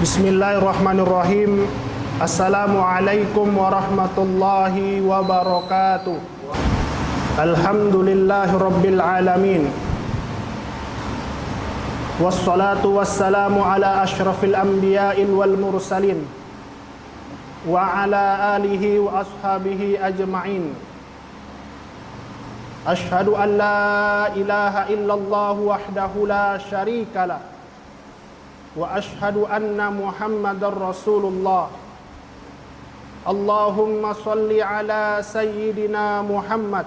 Bismillahirrahmanirrahim. Assalamualaikum warahmatullahi wabarakatuh. Alhamdulillahirabbil alamin. Wassalatu wassalamu ala asyrafil anbiya'il wal mursalin wa ala alihi wa ashabihi ajma'in. Asyhadu an la ilaha illallah wahdahu la syarikalah wa ashhadu anna Muhammadar Rasulullah. Allahumma salli ala sayyidina Muhammad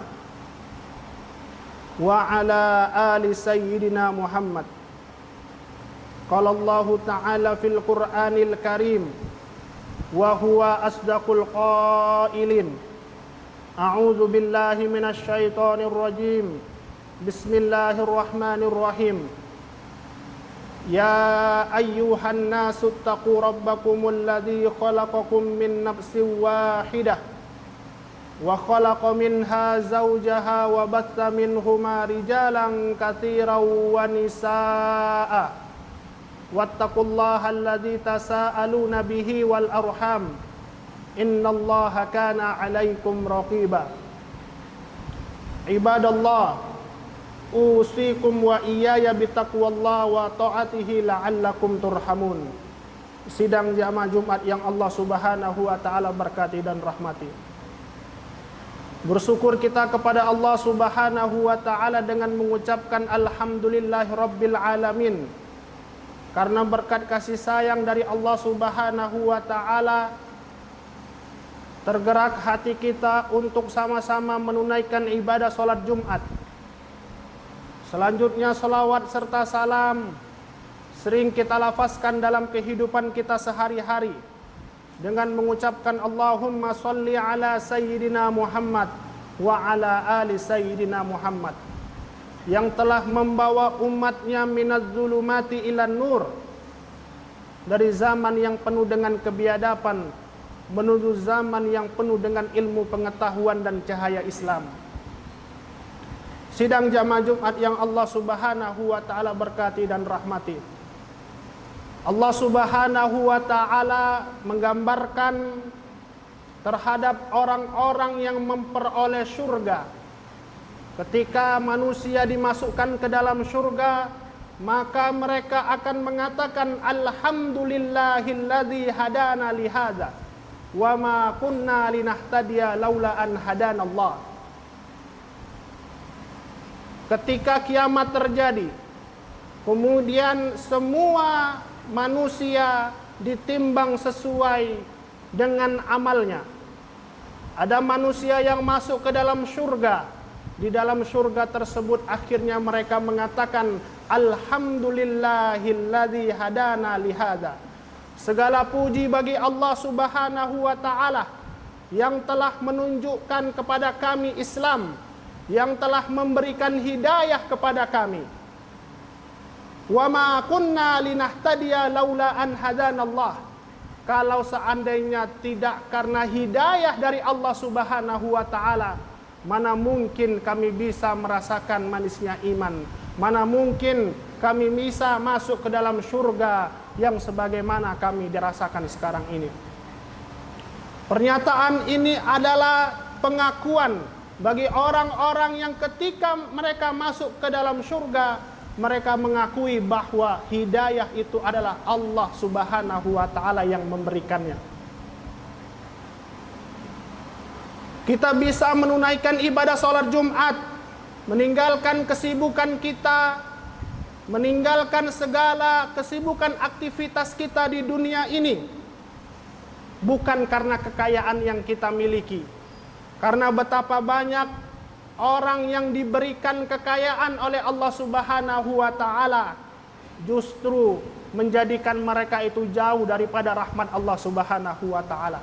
wa ala ali sayyidina Muhammad. Qala Allah ta'ala fil Qur'anil Karim wa huwa asdaqul qailin. A'udzu billahi minasy syaithanir rajim. Bismillahirrahmanirrahim. Ya ayyuhan nasu taqu rabbakumul ladzi khalaqakum min nafsin wahidah wa khalaqa minha zawjaha wa batha minhuma rijalan katsiran wa nisaa'a wattaqullaha alladzi tasaaluna bihi wal arham innallaha kana 'alaikum raqiba. Ibadallah, usikum wa iyaya bitaqwallah wa ta'atihi la'allakum turhamun. Sidang jamaah Jumat yang Allah Subhanahu wa taala berkati dan rahmati. Bersyukur kita kepada Allah Subhanahu wa taala dengan mengucapkan alhamdulillahirabbil alamin. Karena berkat kasih sayang dari Allah Subhanahu wa taala, tergerak hati kita untuk sama-sama menunaikan ibadah salat Jumat. Selanjutnya salawat serta salam sering kita lafazkan dalam kehidupan kita sehari-hari dengan mengucapkan Allahumma sholli ala sayyidina Muhammad wa ala ali sayyidina Muhammad, yang telah membawa umatnya minadz zulumati ilan nur, dari zaman yang penuh dengan kebiadaban menuju zaman yang penuh dengan ilmu pengetahuan dan cahaya Islam. Sidang jamaah Jumat yang Allah Subhanahu wa taala berkati dan rahmati. Allah Subhanahu wa taala menggambarkan terhadap orang-orang yang memperoleh surga. Ketika manusia dimasukkan ke dalam surga, maka mereka akan mengatakan alhamdulillahilladzi hadana li hadza wa ma kunna linahtadiya laula an hadanallah. Ketika kiamat terjadi, kemudian semua manusia ditimbang sesuai dengan amalnya. Ada manusia yang masuk ke dalam surga. Di dalam surga tersebut akhirnya mereka mengatakan alhamdulillahilladzi hadana li hadza. Segala puji bagi Allah Subhanahu wa taala yang telah menunjukkan kepada kami Islam, yang telah memberikan hidayah kepada kami. Wa ma kunna linahtadiya laula an hadanallah. Kalau seandainya tidak karena hidayah dari Allah Subhanahu wa taala, mana mungkin kami bisa merasakan manisnya iman? Mana mungkin kami bisa masuk ke dalam surga yang sebagaimana kami dirasakan sekarang ini? Pernyataan ini adalah pengakuan bagi orang-orang yang ketika mereka masuk ke dalam surga, mereka mengakui bahwa hidayah itu adalah Allah Subhanahu wa taala yang memberikannya. Kita bisa menunaikan ibadah salat Jumat, meninggalkan kesibukan kita, meninggalkan segala kesibukan aktivitas kita di dunia ini, bukan karena kekayaan yang kita miliki. Karena betapa banyak orang yang diberikan kekayaan oleh Allah Subhanahu wa taala justru menjadikan mereka itu jauh daripada rahmat Allah Subhanahu wa taala.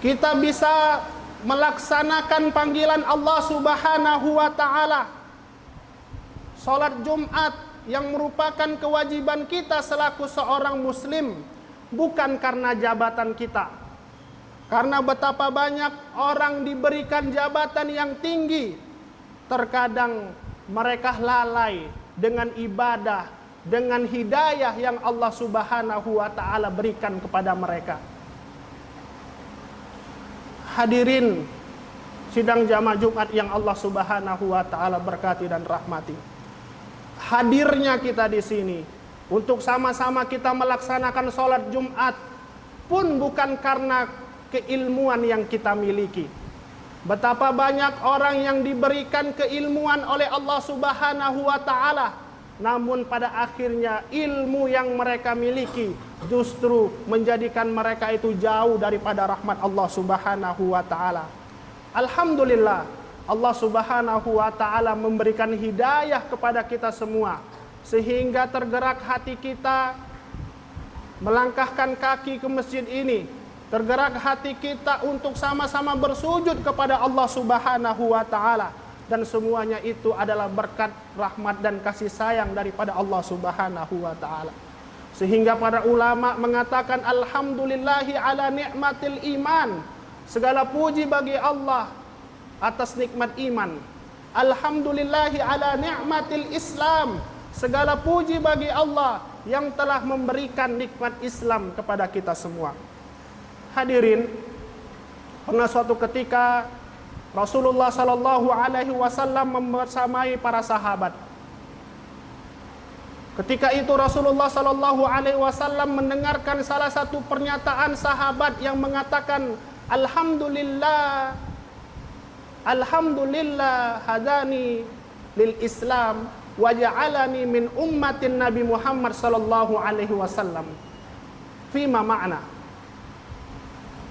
Kita bisa melaksanakan panggilan Allah Subhanahu wa taala. Salat Jumat yang merupakan kewajiban kita selaku seorang muslim, bukan karena jabatan kita. Karena betapa banyak orang diberikan jabatan yang tinggi, terkadang mereka lalai dengan ibadah dengan hidayah yang Allah Subhanahu wa taala berikan kepada mereka. Hadirin sidang jamaah Jumat yang Allah Subhanahu wa taala berkati dan rahmati. Hadirnya kita di sini untuk sama-sama kita melaksanakan sholat Jumat pun bukan karena keilmuan yang kita miliki. Betapa banyak orang yang diberikan keilmuan oleh Allah Subhanahu wa taala, namun pada akhirnya ilmu yang mereka miliki justru menjadikan mereka itu jauh daripada rahmat Allah Subhanahu wa taala. Alhamdulillah, Allah Subhanahu wa taala memberikan hidayah kepada kita semua sehingga tergerak hati kita melangkahkan kaki ke masjid ini. Tergerak hati kita untuk sama-sama bersujud kepada Allah Subhanahu wa taala, dan semuanya itu adalah berkat rahmat dan kasih sayang daripada Allah Subhanahu wa taala. Sehingga para ulama mengatakan alhamdulillahi ala ni'matil iman. Segala puji bagi Allah atas nikmat iman. Alhamdulillahi ala ni'matil Islam. Segala puji bagi Allah yang telah memberikan nikmat Islam kepada kita semua. Hadirin, pernah suatu ketika Rasulullah sallallahu alaihi wasallam membersamai para sahabat. Ketika itu Rasulullah sallallahu alaihi wasallam mendengarkan salah satu pernyataan sahabat yang mengatakan alhamdulillah, alhamdulillah hadani lil Islam wa ja'alani min ummatin Nabi Muhammad sallallahu alaihi wasallam. Fima ma'na.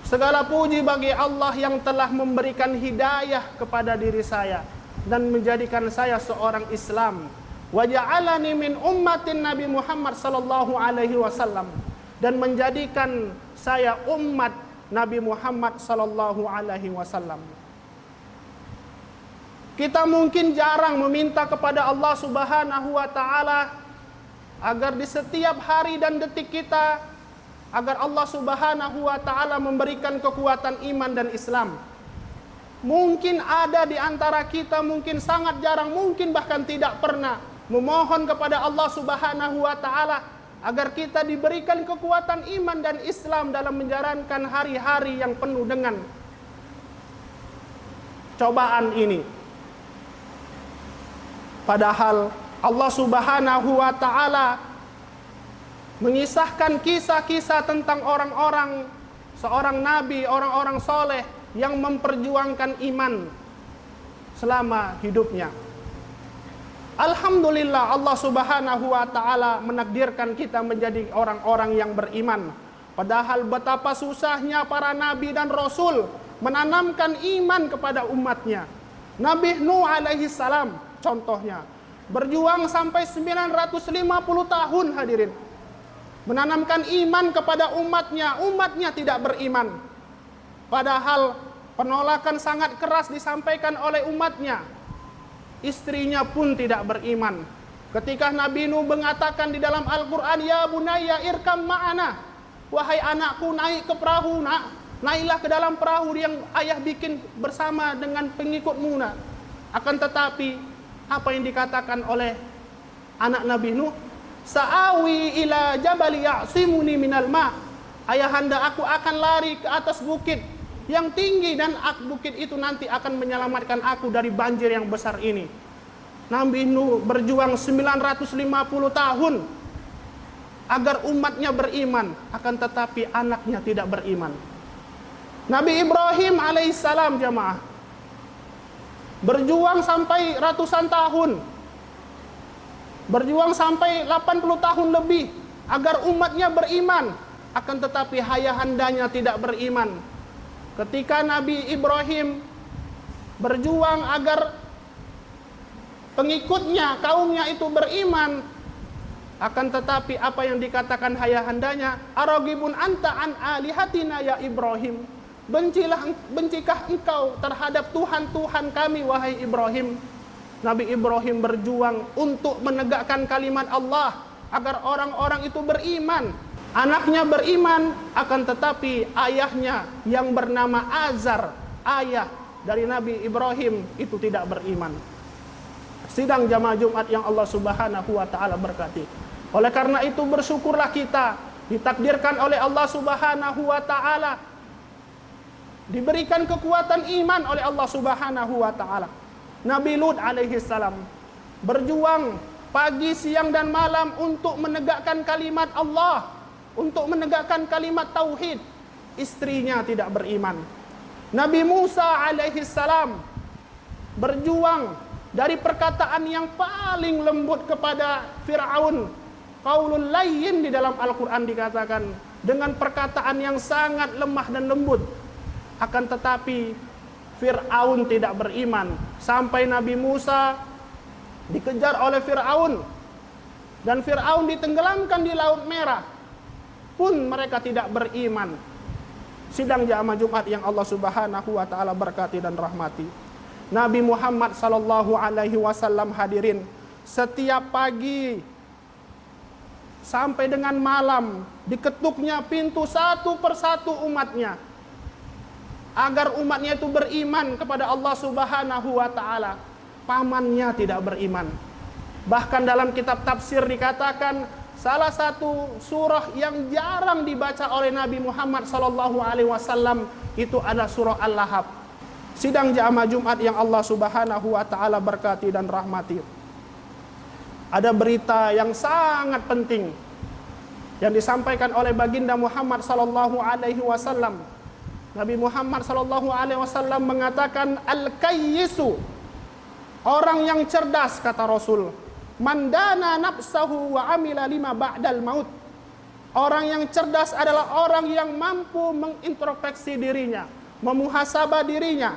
Segala puji bagi Allah yang telah memberikan hidayah kepada diri saya dan menjadikan saya seorang Islam. Wa ja'alani min ummatin Nabi Muhammad sallallahu alaihi wasallam, dan menjadikan saya umat Nabi Muhammad sallallahu alaihi wasallam. Kita mungkin jarang meminta kepada Allah Subhanahu wa taala agar di setiap hari dan detik kita agar Allah Subhanahu wa taala memberikan kekuatan iman dan Islam. Mungkin ada di antara kita, mungkin sangat jarang, mungkin bahkan tidak pernah memohon kepada Allah Subhanahu wa taala agar kita diberikan kekuatan iman dan Islam dalam menjalankan hari-hari yang penuh dengan cobaan ini. Padahal Allah Subhanahu wa taala mengisahkan kisah-kisah tentang orang-orang, seorang nabi, orang-orang soleh yang memperjuangkan iman selama hidupnya. Alhamdulillah, Allah Subhanahu wa taala menakdirkan kita menjadi orang-orang yang beriman. Padahal betapa susahnya para nabi dan rasul menanamkan iman kepada umatnya. Nabi Nuh alaihi salam contohnya berjuang sampai 950 tahun, hadirin. Menanamkan iman kepada umatnya, umatnya tidak beriman. Padahal penolakan sangat keras disampaikan oleh umatnya. Istrinya pun tidak beriman. Ketika Nabi Nuh mengatakan di dalam Al-Quran, ya bunayya irkam ma'ana, wahai anakku naik ke perahu nak, naiklah ke dalam perahu yang ayah bikin bersama dengan pengikutmu nak. Akan tetapi apa yang dikatakan oleh anak Nabi Nuh? Sa'awi ila jabali ya'simuni minal ma'. Ayahanda, aku akan lari ke atas bukit yang tinggi dan bukit itu nanti akan menyelamatkan aku dari banjir yang besar ini. Nabi Nuh berjuang 950 tahun agar umatnya beriman, akan tetapi anaknya tidak beriman. Nabi Ibrahim alaihissalam jamaah berjuang sampai ratusan tahun, berjuang sampai 80 tahun lebih agar umatnya beriman, akan tetapi ayahandanya tidak beriman. Ketika Nabi Ibrahim berjuang agar pengikutnya, kaumnya itu beriman, akan tetapi apa yang dikatakan ayahandanya, aragibun anta an alihatina ya Ibrahim, bencikah engkau terhadap Tuhan-Tuhan kami wahai Ibrahim. Nabi Ibrahim berjuang untuk menegakkan kalimat Allah agar orang-orang itu beriman. Anaknya beriman, akan tetapi ayahnya yang bernama Azar, ayah dari Nabi Ibrahim, itu tidak beriman. Sidang jamaah Jumat yang Allah Subhanahu wa taala berkati. Oleh karena itu bersyukurlah kita ditakdirkan oleh Allah Subhanahu wa taala, diberikan kekuatan iman oleh Allah Subhanahu wa taala. Nabi Lut alaihi salam berjuang pagi, siang dan malam untuk menegakkan kalimat Allah, untuk menegakkan kalimat tauhid. Istrinya tidak beriman. Nabi Musa alaihi salam berjuang dari perkataan yang paling lembut kepada Fir'aun. Qaulul layyin di dalam Al-Quran dikatakan dengan perkataan yang sangat lemah dan lembut. Akan tetapi Fir'aun tidak beriman. Sampai Nabi Musa dikejar oleh Fir'aun. Dan Fir'aun ditenggelamkan di Laut Merah. Pun mereka tidak beriman. Sidang jamaah Jumat yang Allah Subhanahu wa taala berkati dan rahmati. Nabi Muhammad sallallahu alaihi wasallam hadirin, setiap pagi sampai dengan malam diketuknya pintu satu persatu umatnya agar umatnya itu beriman kepada Allah Subhanahu wa taala. Pamannya tidak beriman. Bahkan dalam kitab tafsir dikatakan salah satu surah yang jarang dibaca oleh Nabi Muhammad sallallahu alaihi wasallam itu adalah surah Al-Lahab. Sidang jamaah Jumat yang Allah Subhanahu wa taala berkati dan rahmati. Ada berita yang sangat penting yang disampaikan oleh baginda Muhammad sallallahu alaihi wasallam. Nabi Muhammad sallallahu alaihi wasallam mengatakan al-kayyisu, orang yang cerdas, kata Rasul, mandana nafsahu wa amila lima ba'dal maut. Orang yang cerdas adalah orang yang mampu mengintrospeksi dirinya, memuhasabah dirinya.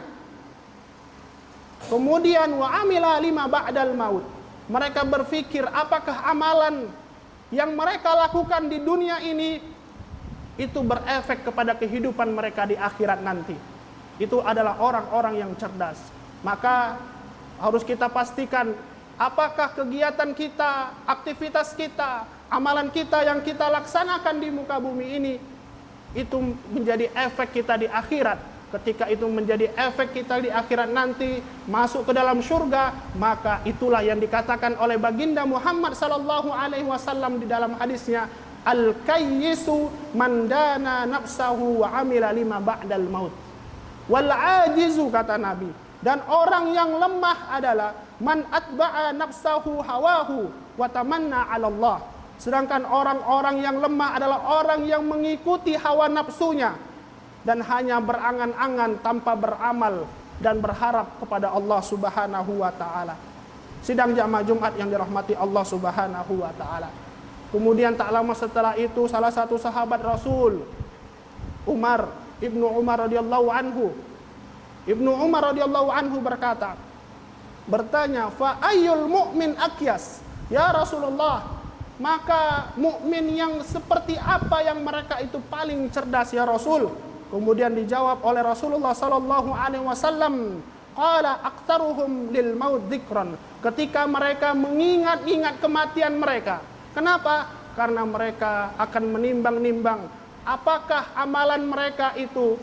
Kemudian wa amila lima ba'dal maut. Mereka berpikir apakah amalan yang mereka lakukan di dunia ini itu berefek kepada kehidupan mereka di akhirat nanti. Itu adalah orang-orang yang cerdas. Maka harus kita pastikan apakah kegiatan kita, aktivitas kita, amalan kita yang kita laksanakan di muka bumi ini itu menjadi efek kita di akhirat. Ketika itu menjadi efek kita di akhirat nanti masuk ke dalam surga, maka itulah yang dikatakan oleh baginda Muhammad sallallahu alaihi wasallam di dalam hadisnya, al-kayyisu mandana nafsahu wa amila lima ba'dal maut. Wal ajizu, kata Nabi, dan orang yang lemah adalah man atba'a nafsahu hawahu wa tamanna 'ala Allah. Sedangkan orang-orang yang lemah adalah orang yang mengikuti hawa nafsunya dan hanya berangan-angan tanpa beramal dan berharap kepada Allah Subhanahu wa taala. Sidang jamaah Jumat yang dirahmati Allah Subhanahu wa taala. Kemudian tak lama setelah itu salah satu sahabat Rasul, Ibnu Umar radhiyallahu anhu berkata, bertanya, fa ayyul mu'min akyas? Ya Rasulullah, maka mukmin yang seperti apa yang mereka itu paling cerdas ya Rasul? Kemudian dijawab oleh Rasulullah sallallahu alaihi wasallam, qala aktsaruhum lil maut dzikran. Ketika mereka mengingat-ingat kematian mereka. Kenapa? Karena mereka akan menimbang-nimbang apakah amalan mereka itu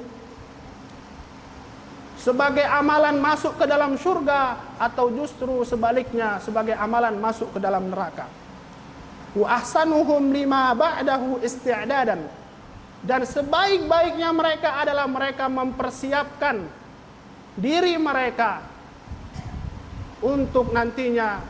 sebagai amalan masuk ke dalam surga atau justru sebaliknya sebagai amalan masuk ke dalam neraka. Wa ahsanuhum lima ba'dahu isti'dadan. Dan sebaik-baiknya mereka adalah mereka mempersiapkan diri mereka untuk nantinya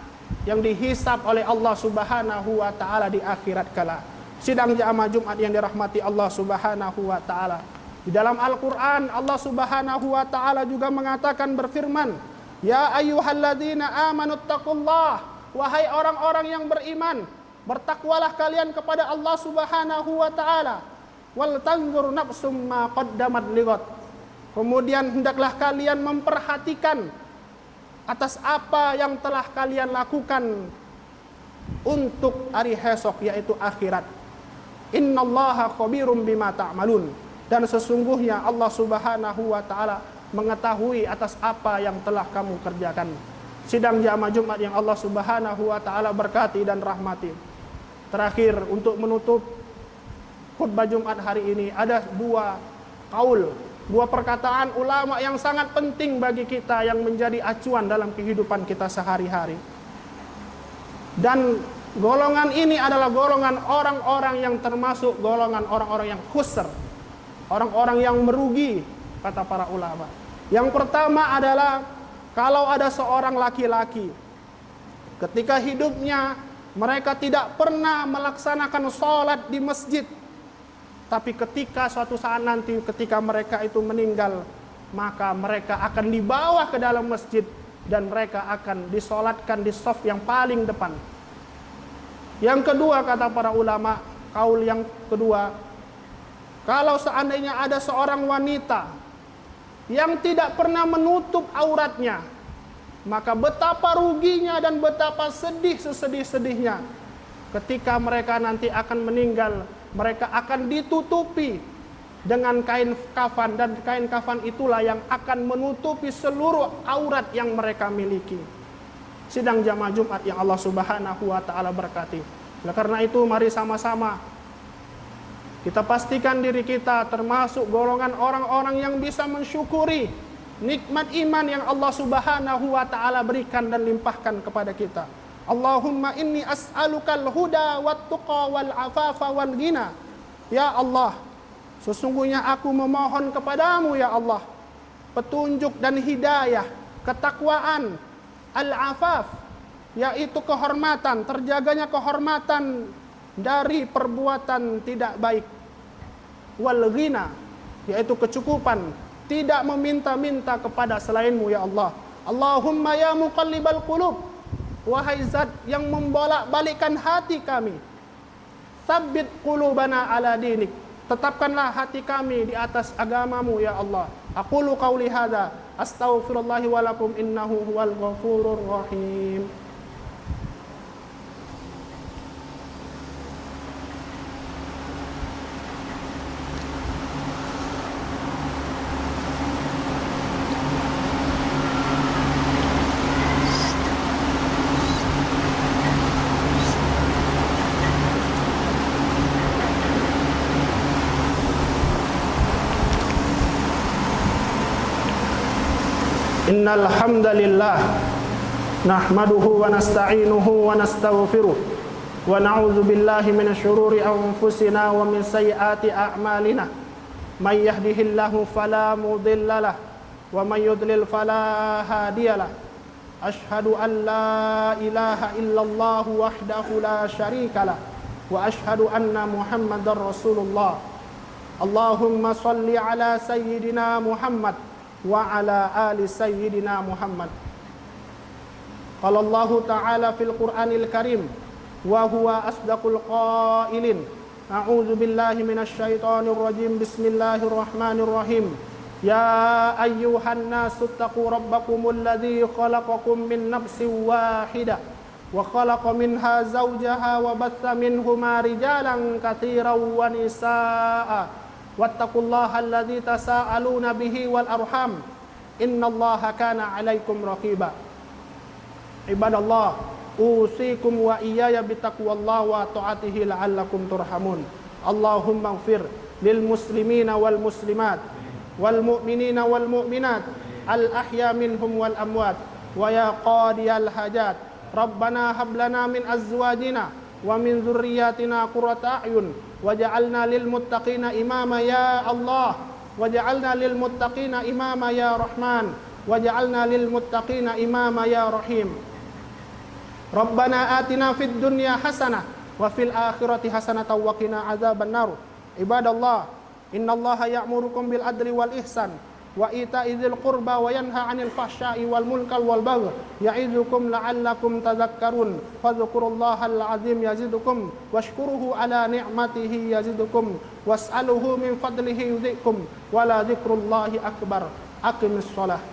yang dihisab oleh Allah Subhanahu wa taala di akhirat kala. Sidang jamaah Jumat yang dirahmati Allah Subhanahu wa taala. Di dalam Al-Qur'an Allah Subhanahu wa taala juga mengatakan, berfirman, ya ayyuhalladzina amanu taqullah, wahai orang-orang yang beriman, bertakwalah kalian kepada Allah Subhanahu wa taala. Wal tanzur nafsum ma qaddamat lighad. Kemudian hendaklah kalian memperhatikan atas apa yang telah kalian lakukan untuk hari esok, yaitu akhirat. Innallaha khabirum bima ta'malun. Dan sesungguhnya Allah Subhanahu wa taala mengetahui atas apa yang telah kamu kerjakan. Sidang jamaah Jumat yang Allah Subhanahu wa taala berkati dan rahmati. Terakhir, untuk menutup khutbah Jumat hari ini, ada dua perkataan ulama yang sangat penting bagi kita yang menjadi acuan dalam kehidupan kita sehari-hari. Dan Golongan ini adalah golongan orang-orang yang termasuk golongan orang-orang yang khusr, orang-orang yang merugi, kata para ulama. Yang pertama adalah kalau ada seorang laki-laki ketika hidupnya mereka tidak pernah melaksanakan sholat di masjid, tapi ketika suatu saat nanti ketika mereka itu meninggal, maka mereka akan dibawa ke dalam masjid dan mereka akan disolatkan di shaf yang paling depan. Yang kedua, kata para ulama, kaul yang kedua, kalau seandainya ada seorang wanita yang tidak pernah menutup auratnya, maka betapa ruginya dan betapa sesedih-sedihnya ketika mereka nanti akan meninggal, mereka akan ditutupi dengan kain kafan, dan kain kafan itulah yang akan menutupi seluruh aurat yang mereka miliki. Sidang jamaah Jumat yang Allah Subhanahu wa taala berkati. Oleh karena itu mari sama-sama kita pastikan diri kita termasuk golongan orang-orang yang bisa mensyukuri nikmat iman yang Allah Subhanahu wa taala berikan dan limpahkan kepada kita. Allahumma inni as'alukal huda wat tuqa wal afafa wal ghina. Ya Allah, sesungguhnya aku memohon kepadamu ya Allah petunjuk dan hidayah, ketakwaan, al-afaf, yaitu kehormatan, terjaganya kehormatan dari perbuatan tidak baik, wal ghina, yaitu kecukupan, tidak meminta-minta kepada selainmu ya Allah. Allahumma ya muqallibal qulub, wahai zat yang membolak-balikkan hati kami, tsabbit qulubana ala dinik, tetapkanlah hati kami di atas agamamu ya Allah. Aqulu qauli hadza astaghfirullahi wa lakum innahu huwal ghafurur rahim. Innal hamdalillah nahmaduhu wa nasta'inuhu wa nastaghfiruh wa na'udzu billahi minasy syururi anfusina wa min sayyiati a'malina. May yahdihillahu fala mudhillalah wa may yudlil fala hadiyalah. Asyhadu an la ilaha illallah wahdahu la syarikalah wa asyhadu anna Muhammadar Rasulullah. Allahumma shalli ala sayyidina Muhammad wa ala ali sayyidina Muhammad. Qala Allah Ta'ala fil Qur'anil Karim wa huwa asdaqul qailin. A'udzu billahi minasy syaithanir rajim. Bismillahirrahmanirrahim. Ya ayyuhan nasu taqu rabbakumul ladzi khalaqakum min nafsin wahidah wa khalaqa minha zawjaha wa batha minhuma rijalan katsiran wa nisaa'a. Wattaqullaha alladzi tasaaluna bihi wal arham innallaha kana 'alaikum raqiba. Ibadallah, usikum wa iyaya bitaqwallahi wa ta'atihi la'allakum turhamun. Allahumma ighfir lil muslimina wal muslimat wal mu'minina wal mu'minat al ahya minhum wal amwat wa ya qadiyal hajat. Rabbana hab lana min azwajina wa min dzurriyyatina qurrata a'yun waj'alna lil muttaqina imama ya Allah, waj'alna lil muttaqina imama ya Rahman, waj'alna lil muttaqina imama ya Rahim. Rabbana atina fid dunya hasanah wa fil akhirati hasanatan wa qina adzabannar. Ibadallah, innallaha ya'murukum bil adli wal ihsan wa ita'i dzil qurba wa yanha 'anil fahsya'i wal munkar wal baghi ya'idzukum la'allakum tadhakkarun. Fadhkurullahal 'azim yazidukum washkuruhu 'ala ni'matihi yazidukum was'aluhu min fadlihi yudhikum wa la dzikrullahi akbar. Aqimis shalah.